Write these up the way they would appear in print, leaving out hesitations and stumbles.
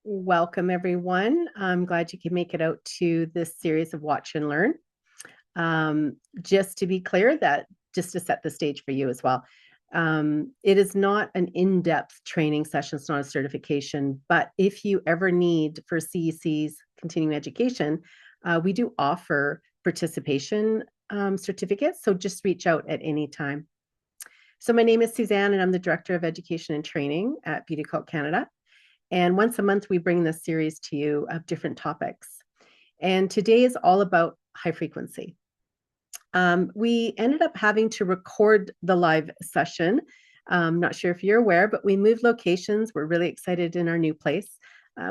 Welcome, everyone. I'm glad you can make it out to this series of Watch and Learn. Just to be clear, just to set the stage for you as well, it is not an in-depth training session. It's not a certification, but if you ever need for CEC's continuing education, we do offer participation certificates. So just reach out at any time. So my name is Suzanne, and I'm the Director of Education and Training at Beauty Cult Canada. And once a month, we bring this series to you of different topics. And today is all about high frequency. We ended up having to record the live session. Not sure if you're aware, but we moved locations. We're really excited in our new place.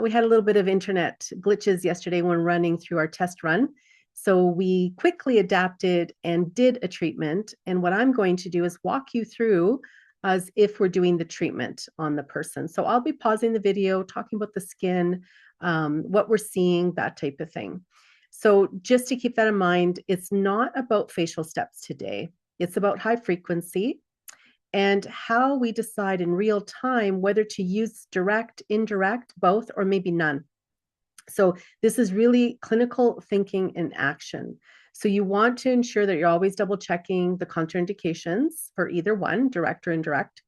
We had a little bit of internet glitches yesterday when running through our test run. So we quickly adapted and did a treatment. And what I'm going to do is walk you through as if we're doing the treatment on the person. So I'll be pausing the video, talking about the skin, what we're seeing, that type of thing. So just to keep that in mind, it's not about facial steps today. It's about high frequency and how we decide in real time whether to use direct, indirect, both, or maybe none. So this is really clinical thinking in action. So you want to ensure that you're always double checking the contraindications for either one, direct or indirect.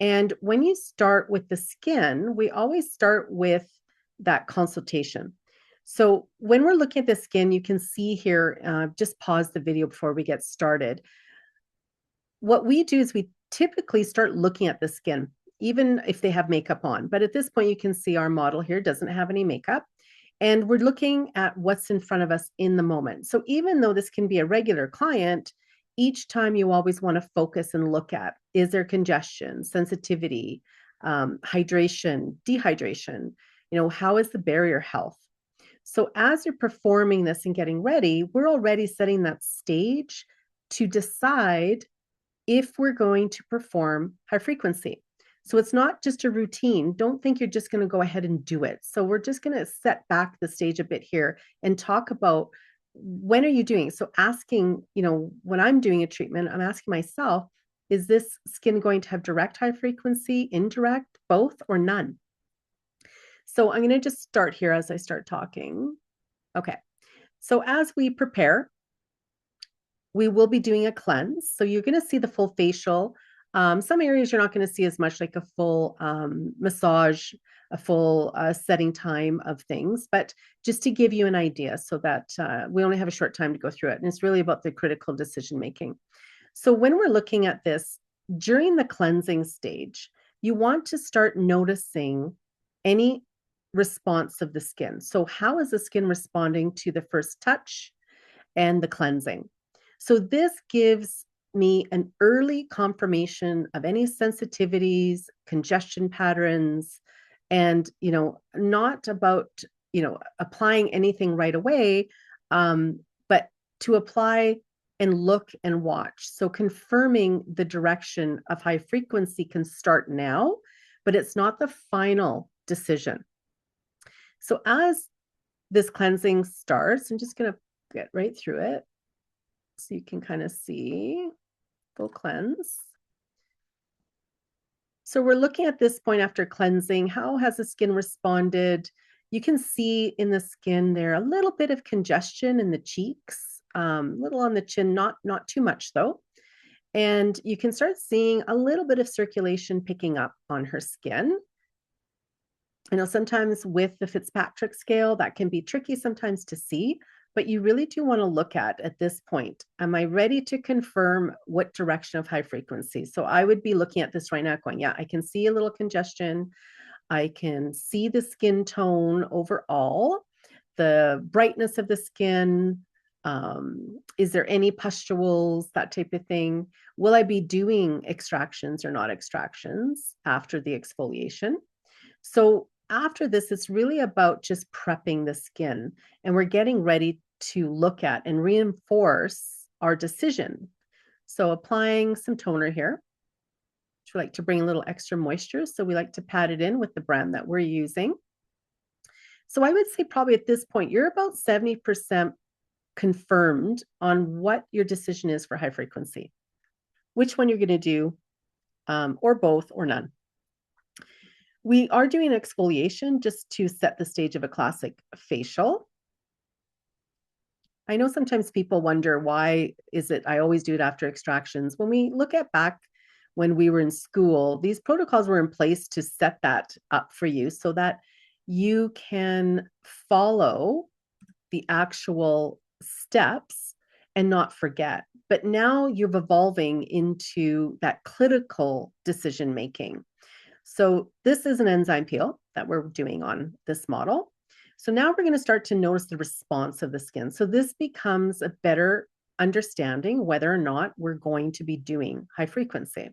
And when you start with the skin, we always start with that consultation. So when we're looking at the skin, you can see here, just pause the video before we get started. What we do is we typically start looking at the skin, even if they have makeup on. But at this point, you can see our model here doesn't have any makeup. And we're looking at what's in front of us in the moment. So even though this can be a regular client, each time you always want to focus and look at, is there congestion, sensitivity, hydration, dehydration? How is the barrier health? So as you're performing this and getting ready, we're already setting that stage to decide if we're going to perform high frequency. So it's not just a routine. Don't think you're just going to go ahead and do it. So we're just going to set back the stage a bit here and talk about when are you doing? So asking, when I'm doing a treatment, I'm asking myself, is this skin going to have direct high frequency, indirect, both, or none? So I'm going to just start here as I start talking. Okay. So as we prepare, we will be doing a cleanse. So you're going to see the full facial. Some areas you're not going to see as much, like a full massage, a full setting time of things, but just to give you an idea so that we only have a short time to go through it. And it's really about the critical decision making. So when we're looking at this, during the cleansing stage, you want to start noticing any response of the skin. So how is the skin responding to the first touch and the cleansing? So this gives me an early confirmation of any sensitivities, congestion patterns, and, not about, applying anything right away, but to apply and look and watch. So confirming the direction of high frequency can start now, but it's not the final decision. So as this cleansing starts, I'm just going to get right through it so you can kind of see full cleanse. So we're looking at this point after cleansing. How has the skin responded? You can see in the skin there a little bit of congestion in the cheeks, little on the chin, not too much though. And you can start seeing a little bit of circulation picking up on her skin. Sometimes with the Fitzpatrick scale, that can be tricky sometimes to see, but you really do want to look at this point, am I ready to confirm what direction of high frequency? So I would be looking at this right now going, yeah, I can see a little congestion. I can see the skin tone overall, the brightness of the skin. Is there any pustules, that type of thing? Will I be doing extractions or not extractions after the exfoliation? So after this, it's really about just prepping the skin, and we're getting ready to look at and reinforce our decision. So applying some toner here. We like to bring a little extra moisture, so we like to pat it in with the brand that we're using. So I would say probably at this point, you're about 70% confirmed on what your decision is for high frequency, which one you're going to do, or both, or none. We are doing exfoliation just to set the stage of a classic facial. I know sometimes people wonder, why is it I always do it after extractions? When we look at back when we were in school, these protocols were in place to set that up for you so that you can follow the actual steps and not forget. But now you're evolving into that clinical decision making. So this is an enzyme peel that we're doing on this model. So now we're going to start to notice the response of the skin. So this becomes a better understanding whether or not we're going to be doing high frequency.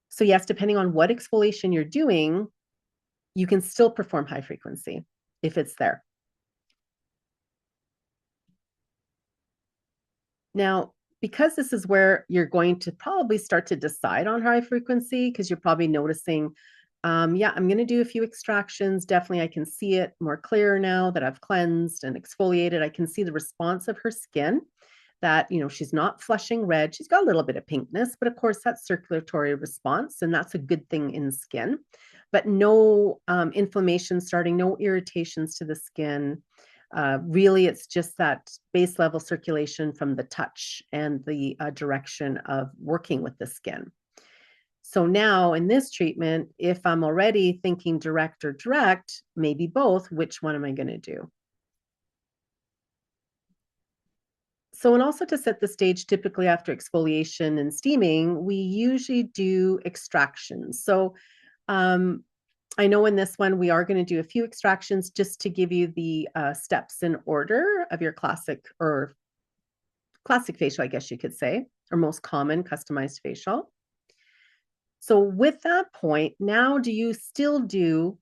So yes, depending on what exfoliation you're doing, you can still perform high frequency if it's there. Now, because this is where you're going to probably start to decide on high frequency, because you're probably noticing, yeah, I'm going to do a few extractions. Definitely, I can see it more clear now that I've cleansed and exfoliated. I can see the response of her skin, that, you know, she's not flushing red. She's got a little bit of pinkness, but of course, that's circulatory response, and that's a good thing in skin. But no inflammation starting, no irritations to the skin. Really, it's just that base level circulation from the touch and the direction of working with the skin. So now in this treatment, if I'm already thinking direct or direct, maybe both, which one am I going to do? So, and also to set the stage, typically after exfoliation and steaming, we usually do extractions. So, I know in this one, we are going to do a few extractions just to give you the steps in order of your classic facial, I guess you could say, or most common customized facial. So with that point, now do you still do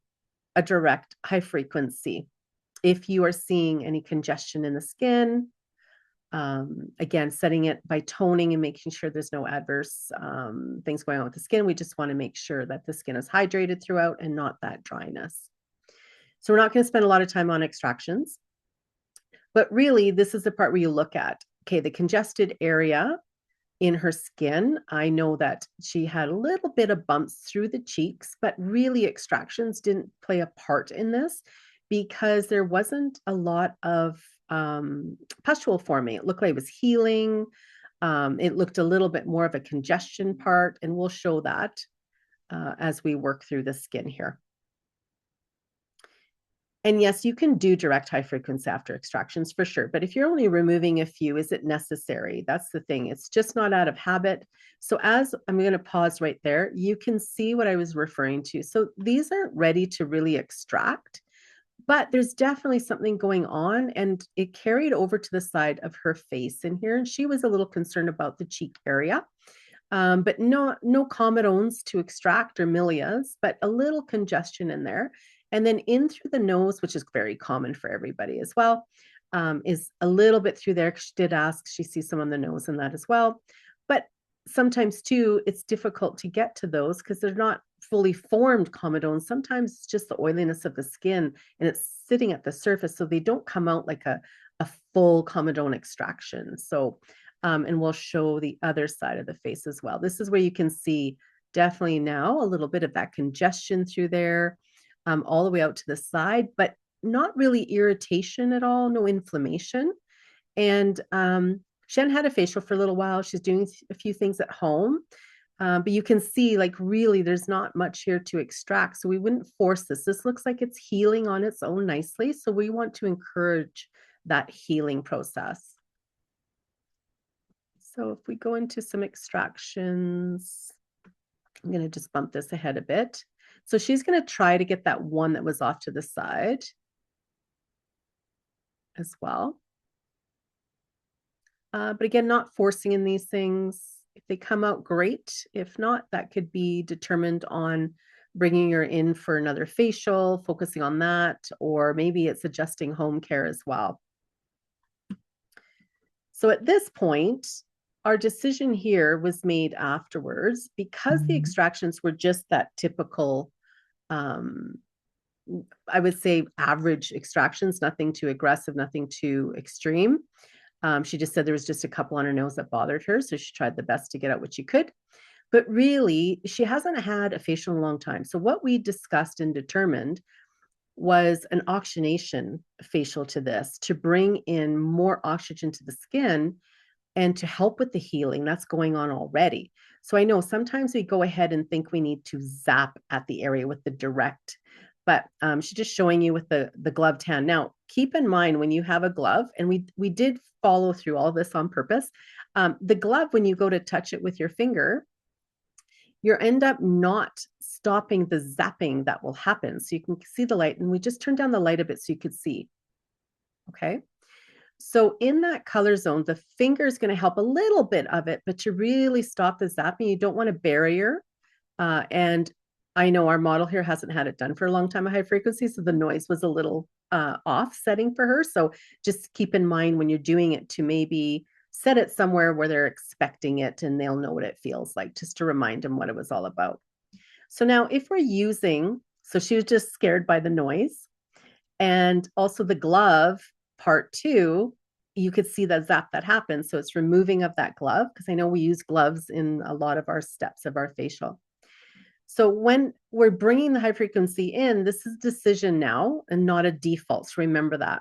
a direct high frequency if you are seeing any congestion in the skin? Again, setting it by toning and making sure there's no adverse things going on with the skin. We just want to make sure that the skin is hydrated throughout and not that dryness. So we're not going to spend a lot of time on extractions, but really this is the part where you look at, okay, the congested area in her skin. I know that she had a little bit of bumps through the cheeks, but really extractions didn't play a part in this because there wasn't a lot of pustule forming. It looked like it was healing. It looked a little bit more of a congestion part, and we'll show that as we work through the skin here. And yes, you can do direct high frequency after extractions for sure. But if you're only removing a few, is it necessary? That's the thing. It's just not out of habit. So as I'm going to pause right there, you can see what I was referring to. So these aren't ready to really extract, but there's definitely something going on, and it carried over to the side of her face in here. And she was a little concerned about the cheek area. But no comedones to extract or milias, but a little congestion in there. And then in through the nose, which is very common for everybody as well, is a little bit through there. She did ask, she sees some on the nose and that as well. But sometimes too, it's difficult to get to those because they're not fully formed comedones. Sometimes it's just the oiliness of the skin and it's sitting at the surface. So they don't come out like a full comedone extraction. So and we'll show the other side of the face as well. This is where you can see definitely now a little bit of that congestion through there, all the way out to the side, but not really irritation at all, no inflammation. And she hadn't had a facial for a little while. She's doing a few things at home. But you can see, like, really, there's not much here to extract. So we wouldn't force this. This looks like it's healing on its own nicely. So we want to encourage that healing process. So if we go into some extractions, I'm going to just bump this ahead a bit. So she's going to try to get that one that was off to the side as well. But again, not forcing in these things. If they come out, great. If not, that could be determined on bringing her in for another facial, focusing on that, or maybe it's adjusting home care as well. So at this point, our decision here was made afterwards because the extractions were just that typical, I would say average extractions, nothing too aggressive, nothing too extreme. She just said there was just a couple on her nose that bothered her. So she tried the best to get out what she could. But really, she hasn't had a facial in a long time. So what we discussed and determined was an oxygenation facial to this to bring in more oxygen to the skin and to help with the healing that's going on already. So I know sometimes we go ahead and think we need to zap at the area with the direct, but she's just showing you with the gloved hand. Now, keep in mind when you have a glove, and we did follow through all this on purpose. The glove, when you go to touch it with your finger, you end up not stopping the zapping that will happen. So you can see the light, and we just turned down the light a bit so you could see. Okay. So in that color zone, the finger is going to help a little bit of it, but to really stop the zapping, you don't want a barrier. And I know our model here hasn't had it done for a long time at high frequency, so the noise was a little offsetting for her. So just keep in mind when you're doing it to maybe set it somewhere where they're expecting it and they'll know what it feels like, just to remind them what it was all about. So now if we're using, so she was just scared by the noise, and also the glove part two, you could see the zap that happens. So it's removing of that glove, because I know we use gloves in a lot of our steps of our facial. So when we're bringing the high frequency in, this is decision now and not a default. So remember that.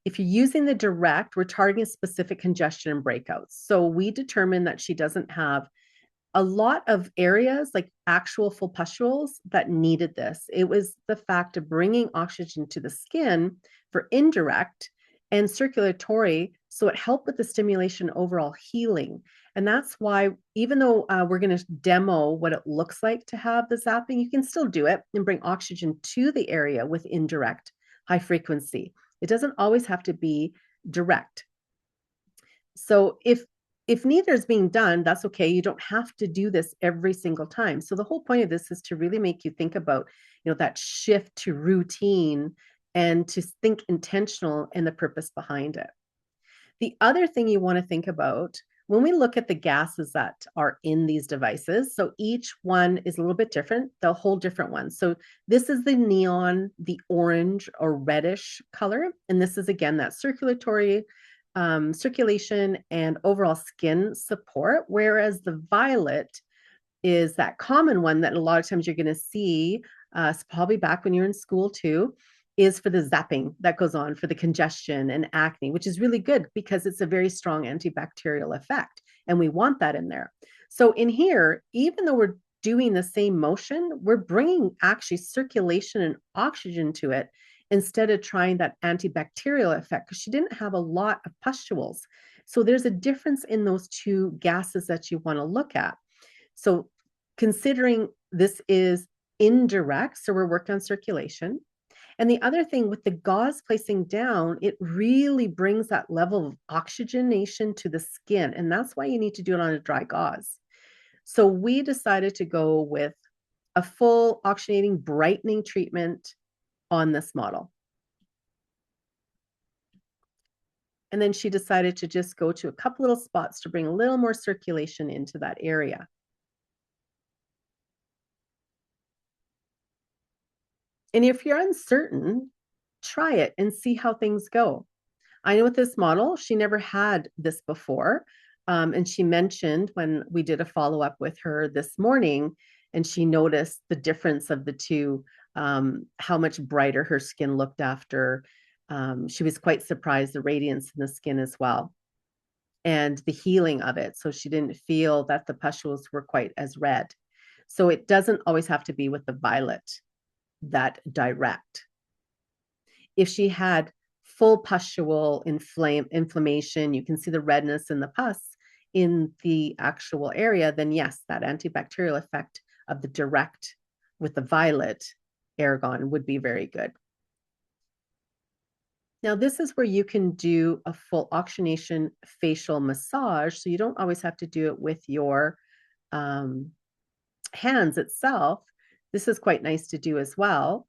If you're using the direct, we're targeting specific congestion and breakouts. So we determined that she doesn't have a lot of areas, like actual full pustules, that needed this. It was the fact of bringing oxygen to the skin for indirect and circulatory, so it helped with the stimulation overall healing. And that's why, even though we're going to demo what it looks like to have the zapping, you can still do it and bring oxygen to the area with indirect high frequency. It doesn't always have to be direct. So if neither is being done, that's okay. You don't have to do this every single time. So the whole point of this is to really make you think about, that shift to routine and to think intentional in the purpose behind it. The other thing you want to think about when we look at the gases that are in these devices, so each one is a little bit different. They'll hold different ones. So this is the neon, the orange or reddish color. And this is, again, that circulatory circulation and overall skin support, whereas the violet is that common one that a lot of times you're going to see, probably back when you're in school too, is for the zapping that goes on for the congestion and acne, which is really good because it's a very strong antibacterial effect, and we want that in there. So in here, even though we're doing the same motion, we're bringing actually circulation and oxygen to it instead of trying that antibacterial effect, because she didn't have a lot of pustules. So there's a difference in those two gases that you want to look at. So considering this is indirect, so we're working on circulation. And the other thing with the gauze placing down, it really brings that level of oxygenation to the skin. And that's why you need to do it on a dry gauze. So we decided to go with a full oxygenating brightening treatment on this model. And then she decided to just go to a couple little spots to bring a little more circulation into that area. And if you're uncertain, try it and see how things go. I know with this model, she never had this before. And she mentioned when we did a follow-up with her this morning, and she noticed the difference of the two, how much brighter her skin looked after. She was quite surprised, the radiance in the skin as well, and the healing of it. So she didn't feel that the pustules were quite as red. So it doesn't always have to be with the violet, that direct. If she had full pustule inflammation, you can see the redness and the pus in the actual area, then yes, that antibacterial effect of the direct with the violet Aragon would be very good. Now, this is where you can do a full oxygenation facial massage, so you don't always have to do it with your hands itself. This is quite nice to do as well.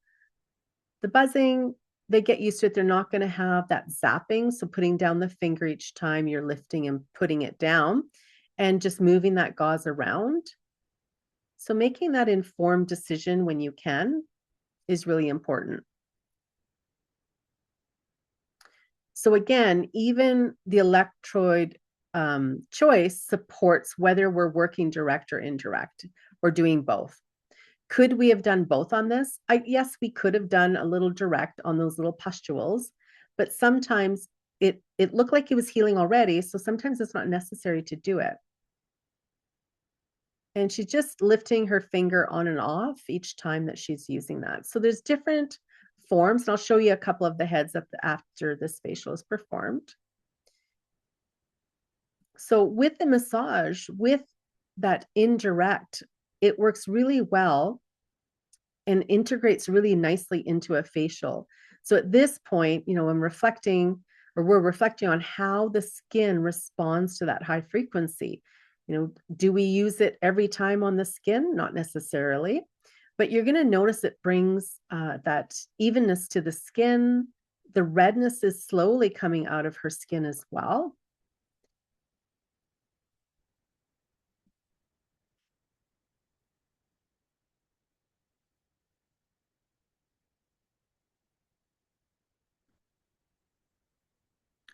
The buzzing, they get used to it. They're not going to have that zapping. So putting down the finger each time you're lifting and putting it down, and just moving that gauze around. So making that informed decision when you can is really important. So again, even the electrode choice supports whether we're working direct or indirect or doing both. Could we have done both on this? Yes, we could have done a little direct on those little pustules, but sometimes it looked like it was healing already, so sometimes it's not necessary to do it. And she's just lifting her finger on and off each time that she's using that. So there's different forms, and I'll show you a couple of the heads after this facial is performed. So with the massage, with that indirect, it works really well and integrates really nicely into a facial. So at this point, I'm reflecting, or we're reflecting on how the skin responds to that high frequency. Do we use it every time on the skin? Not necessarily, but you're going to notice it brings that evenness to the skin. The redness is slowly coming out of her skin as well.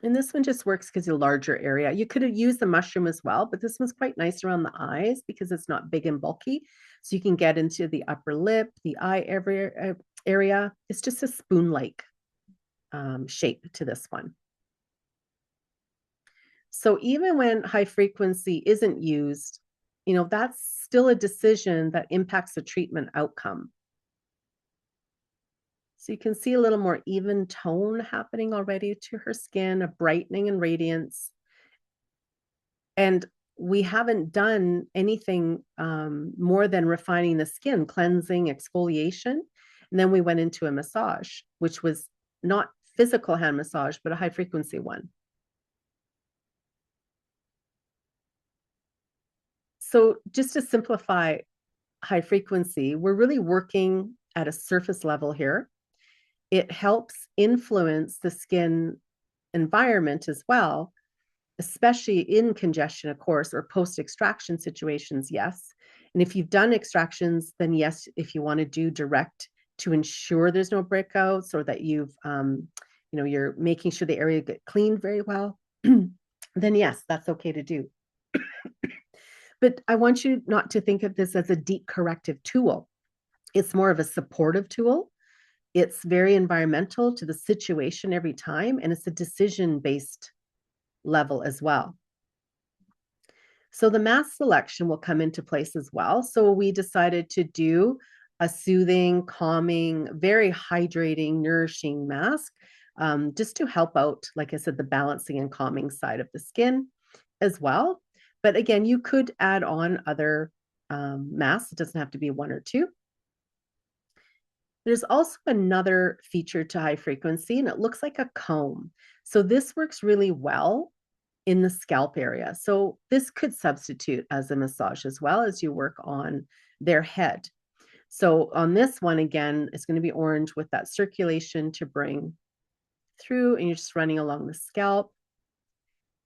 And this one just works because it's a larger area. You could have used the mushroom as well, but this one's quite nice around the eyes because it's not big and bulky. So you can get into the upper lip, the eye area. It's just a spoon-like shape to this one. So even when high frequency isn't used, that's still a decision that impacts the treatment outcome. So you can see a little more even tone happening already to her skin, a brightening and radiance. And we haven't done anything more than refining the skin, cleansing, exfoliation. And then we went into a massage, which was not physical hand massage, but a high frequency one. So just to simplify high frequency, we're really working at a surface level here. It helps influence the skin environment as well, especially in congestion, of course, or post-extraction situations, yes. And if you've done extractions, then yes, if you want to do direct to ensure there's no breakouts or that you're making sure the area get cleaned very well, then yes, that's okay to do. But I want you not to think of this as a deep corrective tool. It's more of a supportive tool. It's very environmental to the situation every time, and it's a decision-based level as well. So the mask selection will come into place as well. So we decided to do a soothing, calming, very hydrating, nourishing mask, just to help out, like I said, the balancing and calming side of the skin as well. But again, you could add on other masks. It doesn't have to be one or two. There's also another feature to high frequency, and it looks like a comb. So this works really well in the scalp area. So this could substitute as a massage as well as you work on their head. So on this one, again, it's going to be orange with that circulation to bring through, and you're just running along the scalp.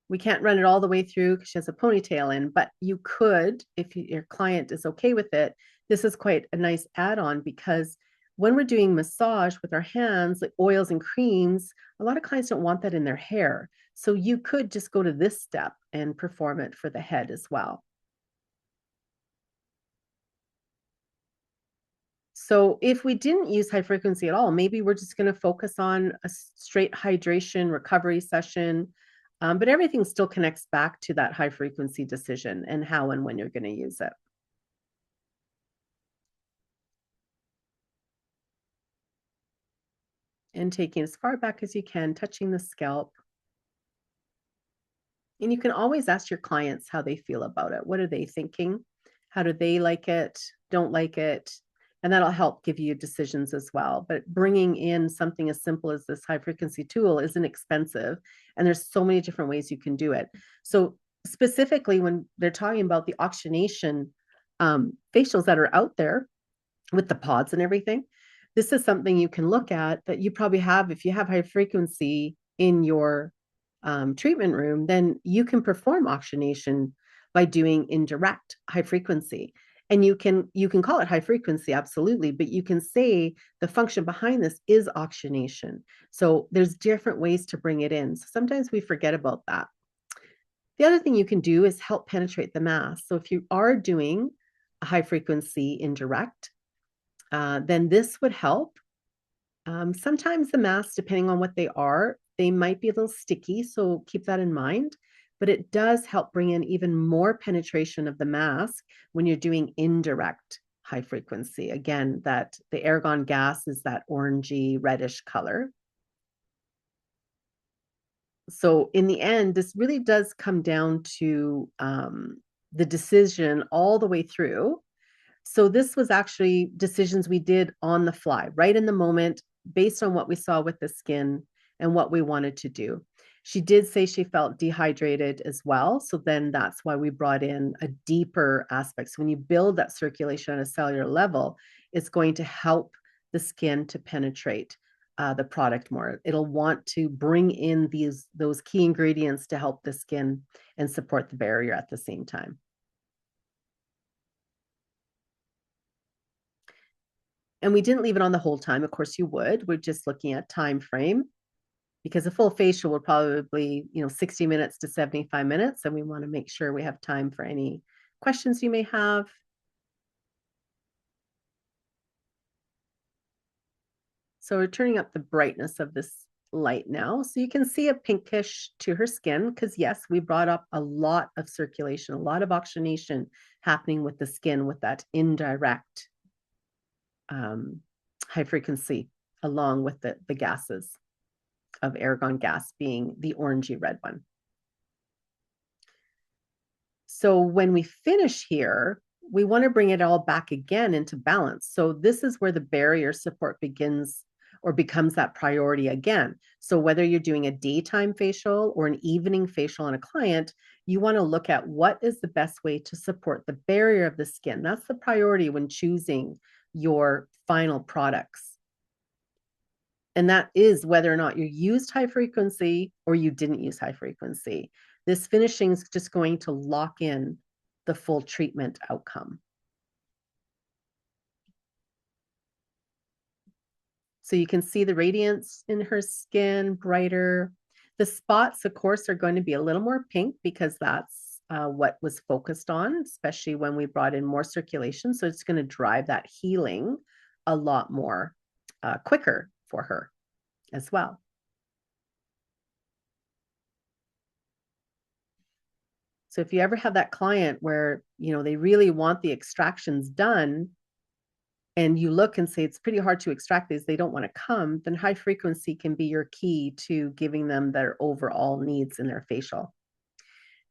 We can't run it all the way through because she has a ponytail in, but you could, if your client is okay with it. This is quite a nice add-on because when we're doing massage with our hands, like oils and creams, a lot of clients don't want that in their hair. So you could just go to this step and perform it for the head as well. So if we didn't use high frequency at all, maybe we're just going to focus on a straight hydration recovery session. But everything still connects back to that high frequency decision and how and when you're going to use it. And taking as far back as you can, touching the scalp. And you can always ask your clients how they feel about it. What are they thinking? How do they like it? Don't like it? And that'll help give you decisions as well. But bringing in something as simple as this high frequency tool isn't expensive. And there's so many different ways you can do it. So specifically when they're talking about the oxygenation facials that are out there with the pods and everything, this is something you can look at that you probably have. If you have high frequency in your treatment room, then you can perform oxygenation by doing indirect high frequency. And you can call it high frequency, absolutely, but you can say the function behind this is oxygenation. So there's different ways to bring it in. So sometimes we forget about that. The other thing you can do is help penetrate the mass. So if you are doing a high frequency indirect, then this would help. Sometimes the masks, depending on what they might be a little sticky, so keep that in mind. But it does help bring in even more penetration of the mask when you're doing indirect high frequency. Again, that the argon gas is that orangey reddish color. So in the end, this really does come down to the decision all the way through. So this was actually decisions we did on the fly, right in the moment, based on what we saw with the skin and what we wanted to do. She did say she felt dehydrated as well. So then that's why we brought in a deeper aspect. So when you build that circulation at a cellular level, it's going to help the skin to penetrate the product more. It'll want to bring in those key ingredients to help the skin and support the barrier at the same time. And we didn't leave it on the whole time. Of course, you would. We're just looking at time frame because a full facial will probably, 60 minutes to 75 minutes. And we want to make sure we have time for any questions you may have. So we're turning up the brightness of this light now. So you can see a pinkish to her skin because yes, we brought up a lot of circulation, a lot of oxygenation happening with the skin with that indirect high frequency along with the gases of argon gas being the orangey red one. So when we finish here, we want to bring it all back again into balance. So this is where the barrier support begins or becomes that priority again. So whether you're doing a daytime facial or an evening facial on a client, you want to look at what is the best way to support the barrier of the skin. That's the priority when choosing your final products. And that is whether or not you used high frequency or you didn't use high frequency. This finishing is just going to lock in the full treatment outcome. So you can see the radiance in her skin, brighter. The spots, of course, are going to be a little more pink because that's what was focused on, especially when we brought in more circulation. So it's going to drive that healing a lot more quicker for her as well. So if you ever have that client where, they really want the extractions done and you look and say, it's pretty hard to extract these, they don't want to come, then high frequency can be your key to giving them their overall needs in their facial.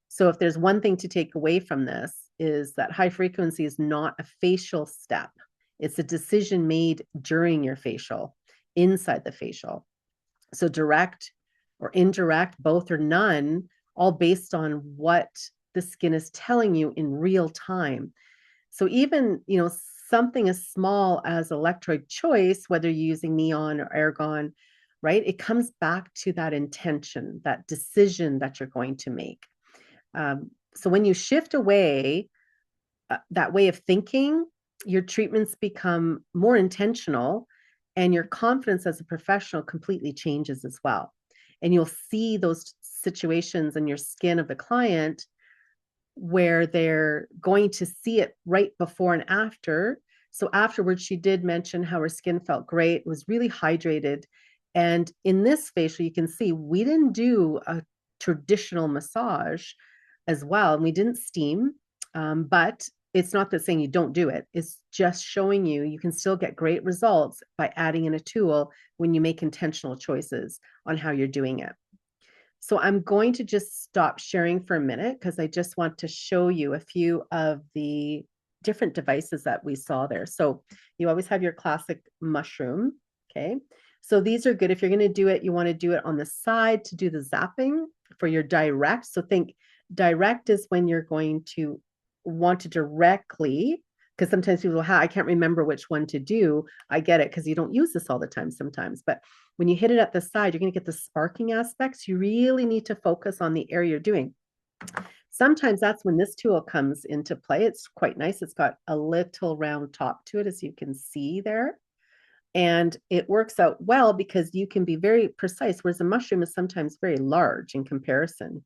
So if there's one thing to take away from this is that high frequency is not a facial step. It's a decision made during your facial, inside the facial. So direct or indirect, both or none, all based on what the skin is telling you in real time. So even, something as small as electrode choice, whether you're using neon or argon, right? It comes back to that intention, that decision that you're going to make. So when you shift away that way of thinking, your treatments become more intentional and your confidence as a professional completely changes as well. And you'll see those situations in your skin of the client where they're going to see it right before and after. So afterwards, she did mention how her skin felt great, was really hydrated. And in this facial, you can see we didn't do a traditional massage as well. And we didn't steam, but it's not that saying you don't do it. It's just showing you can still get great results by adding in a tool when you make intentional choices on how you're doing it. So I'm going to just stop sharing for a minute because I just want to show you a few of the different devices that we saw there. So you always have your classic mushroom. Okay. So these are good. If you're going to do it, you want to do it on the side to do the zapping for your direct. So think direct is when you're going to want to directly, because sometimes people go, I can't remember which one to do. I get it because you don't use this all the time sometimes. But when you hit it at the side, you're going to get the sparking aspects. You really need to focus on the area you're doing. Sometimes that's when this tool comes into play. It's quite nice. It's got a little round top to it, as you can see there. And it works out well because you can be very precise, whereas a mushroom is sometimes very large in comparison.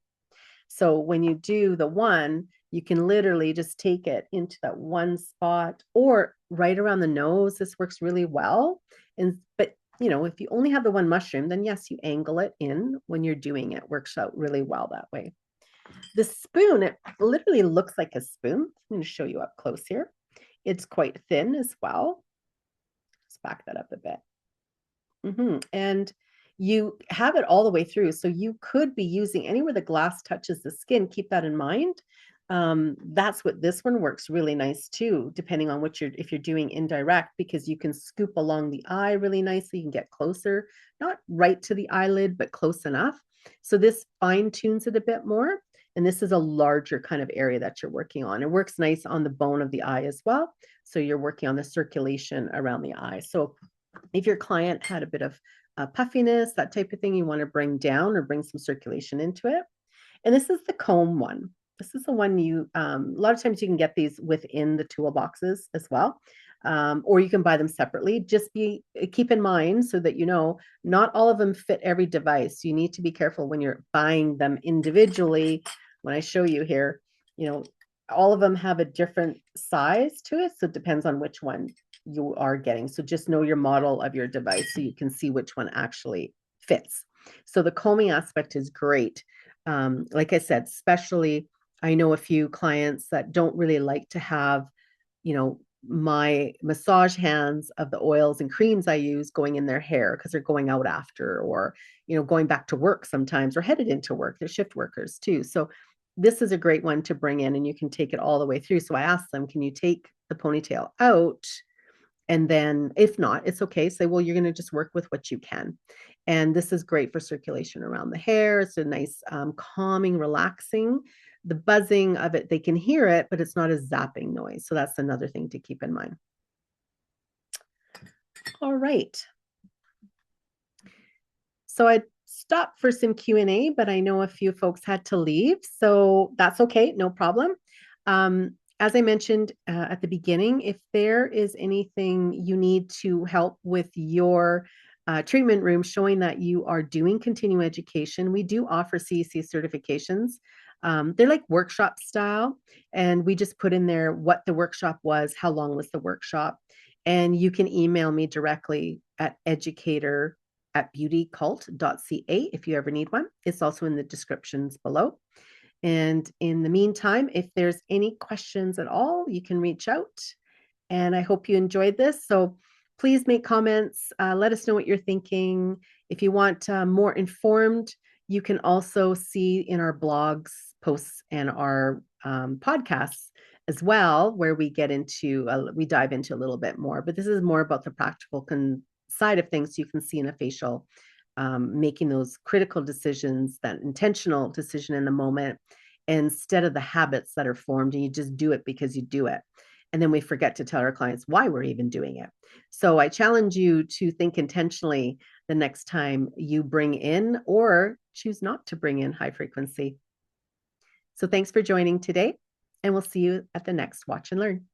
So when you do the one, you can literally just take it into that one spot or right around the nose. This works really well. But if you only have the one mushroom, then yes, you angle it in when you're doing it. Works out really well that way. The spoon, it literally looks like a spoon. I'm going to show you up close here. It's quite thin as well. Let's back that up a bit. And you have it all the way through. So you could be using anywhere the glass touches the skin. Keep that in mind. That's what this one works really nice too, depending on if you're doing indirect, because you can scoop along the eye really nicely. You can get closer, not right to the eyelid, but close enough. So this fine tunes it a bit more. And this is a larger kind of area that you're working on. It works nice on the bone of the eye as well. So you're working on the circulation around the eye. So if your client had a bit of puffiness, that type of thing, you want to bring down or bring some circulation into it. And this is the comb one. This is the one a lot of times you can get these within the toolboxes as well. Or you can buy them separately. Just keep in mind so that not all of them fit every device. You need to be careful when you're buying them individually. When I show you here, all of them have a different size to it. So it depends on which one you are getting. So just know your model of your device so you can see which one actually fits. So the combing aspect is great. Like I said, especially I know a few clients that don't really like to have, my massage hands of the oils and creams I use going in their hair because they're going out after, or, going back to work sometimes, or headed into work. They're shift workers too. So this is a great one to bring in, and you can take it all the way through. So I asked them, can you take the ponytail out? And then if not, it's okay. Say, well, you're going to just work with what you can. And this is great for circulation around the hair. It's a nice calming, relaxing. The buzzing of it, they can hear it, but it's not a zapping noise. So that's another thing to keep in mind. All right. So I stopped for some Q&A, but I know a few folks had to leave. So that's okay. No problem. As I mentioned at the beginning, if there is anything you need to help with your treatment room showing that you are doing continuing education, we do offer CEC certifications. They're like workshop style, and we just put in there what the workshop was, how long was the workshop, and you can email me directly at educator@beautycult.ca if you ever need one. It's also in the descriptions below. And in the meantime, if there's any questions at all, you can reach out. And I hope you enjoyed this. So please make comments. Let us know what you're thinking. If you want more informed, you can also see in our blogs, posts, and our podcasts as well, where we dive into a little bit more. But this is more about the practical side of things. So you can see in a facial making those critical decisions, that intentional decision in the moment, instead of the habits that are formed and you just do it because you do it. And then we forget to tell our clients why we're even doing it. So I challenge you to think intentionally the next time you bring in or choose not to bring in high frequency. So thanks for joining today, and we'll see you at the next Watch and Learn.